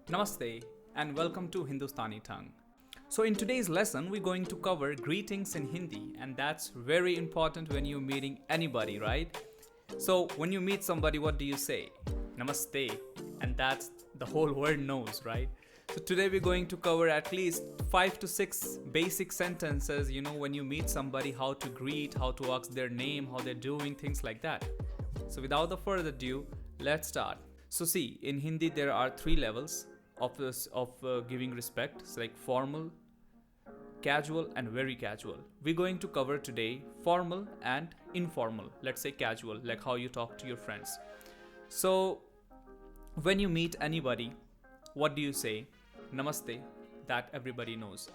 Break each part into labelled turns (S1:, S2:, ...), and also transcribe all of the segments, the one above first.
S1: Namaste and welcome to Hindustani Tongue. So, in today's lesson, we're going to cover greetings in Hindi, and that's very important when you're meeting anybody, right? So, when you meet somebody, what do you say? Namaste, and that's the whole world knows, right? So, today we're going to cover at least 5 to 6 basic sentences, when you meet somebody, how to greet, how to ask their name, how they're doing, things like that. So, without the further ado, let's start. So, see, in Hindi, there are 3 levels of giving respect. It's like formal, casual, and very casual. We're going to cover today formal and informal. Let's say casual, like how you talk to your friends. So when you meet anybody, what do you say? Namaste, that everybody knows.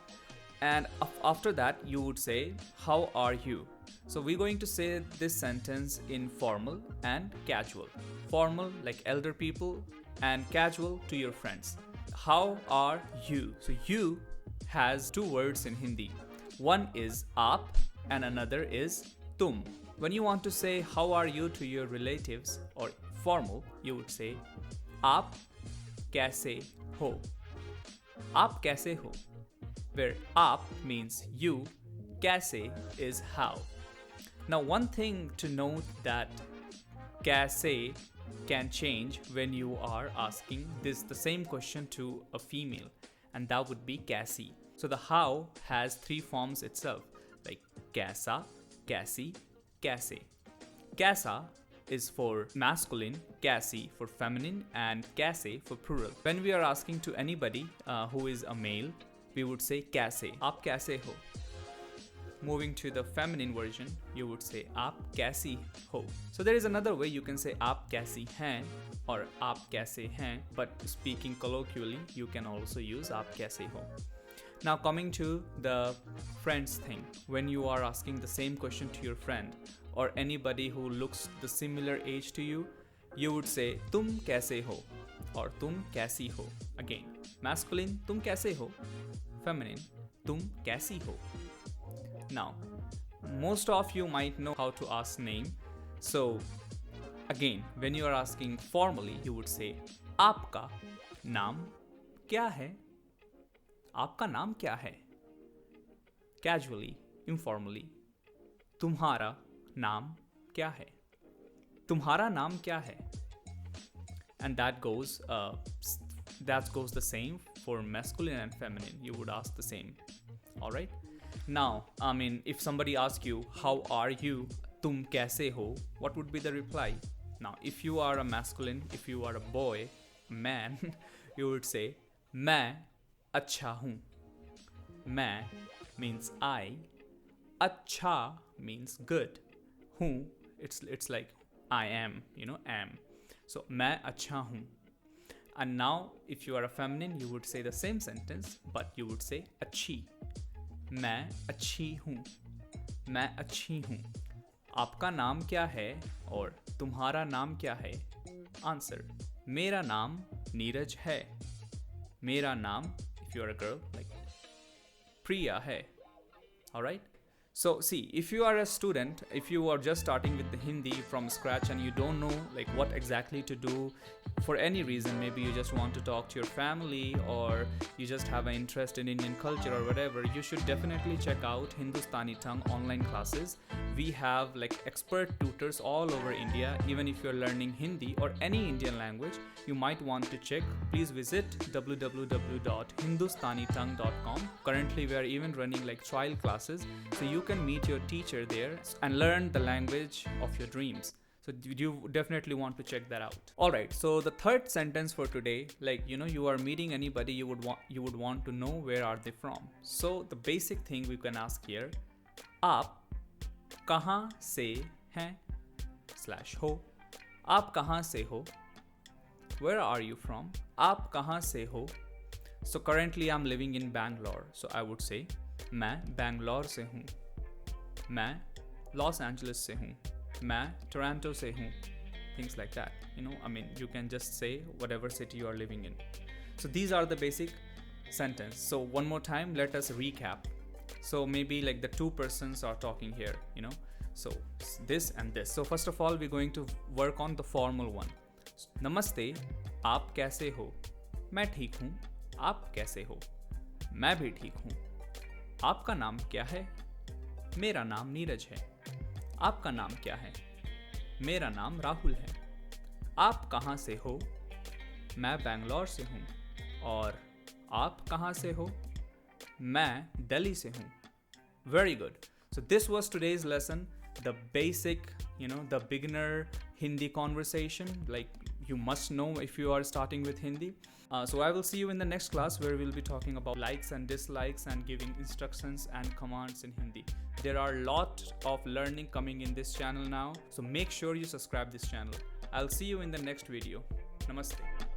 S1: And after that, you would say, how are you? So we're going to say this sentence in formal and casual. Formal, like elder people, and casual to your friends. How are you? So you has 2 words in Hindi. One is aap and another is tum. When you want to say how are you to your relatives or formal, you would say aap kaise ho. Aap kaise ho. Where aap means you, kaise is how. Now one thing to note that kaise can change when you are asking the same question to a female, and that would be kaisi. So the how has 3 forms itself, like kaisa, kasi, kaise. Kaisa is for masculine, kasi for feminine, and kaise for plural. When we are asking to anybody who is a male, we would say kaise. Aap kaise ho? Moving to the feminine version, you would say aap kaisi ho. So there is another way you can say aap kaisi hain or aap kaise hain, but speaking colloquially, you can also use aap kaise ho. Now coming to the friends thing, when you are asking the same question to your friend or anybody who looks the similar age to you, you would say tum kaise ho or tum kaisi ho. Again, masculine tum kaise ho, feminine tum kaisi ho. Now, most of you might know how to ask name. So, again, when you are asking formally, you would say, आपका नाम क्या है? आपका नाम क्या है? Casually, informally, तुम्हारा नाम क्या है? तुम्हारा नाम क्या है? And that goes the same for masculine and feminine. You would ask the same. All right. Now, if somebody asks you, how are you? Tum kaise ho? What would be the reply? Now, if you are a masculine, if you are a boy, a man, you would say, मैं अच्छा हूँ. मैं means I. अच्छा means good. हूँ, it's like I am, am. So, मैं अच्छा हूँ. And now, if you are a feminine, you would say the same sentence, but you would say अच्छी. मैं अच्छी हूँ. मैं अच्छी हूँ. आपका नाम क्या है और तुम्हारा नाम क्या है? आंसर, मेरा नाम नीरज है. मेरा नाम, if you are a girl, like Priya है. Alright? So see, if you are a student, if you are just starting with the Hindi from scratch and you don't know like what exactly to do for any reason, maybe you just want to talk to your family or you just have an interest in Indian culture or whatever, you should definitely check out Hindustani Tongue online classes. We have like expert tutors all over India. Even if you're learning Hindi or any Indian language, you might want to check. Please visit www.hindustanitongue.com. Currently, we are even running like trial classes, so you can meet your teacher there and learn the language of your dreams. So you definitely want to check that out. Alright, so the third sentence for today, like you are meeting anybody, you would want to know where are they from. So the basic thing we can ask here, आप कहाँ से हैं /हो. आप कहाँ से हो? Where are you from? आप कहाँ से हो? So currently I'm living in Bangalore, so I would say मैं Bangalore से हूँ. मैं Los Angeles से हूँ. मैं Toronto से हूँ. Things like that. You can just say whatever city you are living in. So these are the basic sentence. So one more time, let us recap. So maybe like the 2 persons are talking here, So this and this. So first of all, we're going to work on the formal one. Namaste, आप कैसे हो? मैं ठीक हूँ, आप कैसे हो? मैं भी ठीक हूँ। आपका नाम क्या है? मेरा नाम नीरज है। आपका नाम क्या है? मेरा नाम राहुल है। आप कहाँ से हो? मैं बैंगलोर से हूँ। और आप कहाँ से हो? मैं दिल्ली से हूँ। Very good. So this was today's lesson, the basic, the beginner Hindi conversation, like you must know if you are starting with Hindi. So I will see you in the next class where we'll be talking about likes and dislikes and giving instructions and commands in Hindi. There are a lot of learning coming in this channel now, so make sure you subscribe this channel. I'll see you in the next video. Namaste.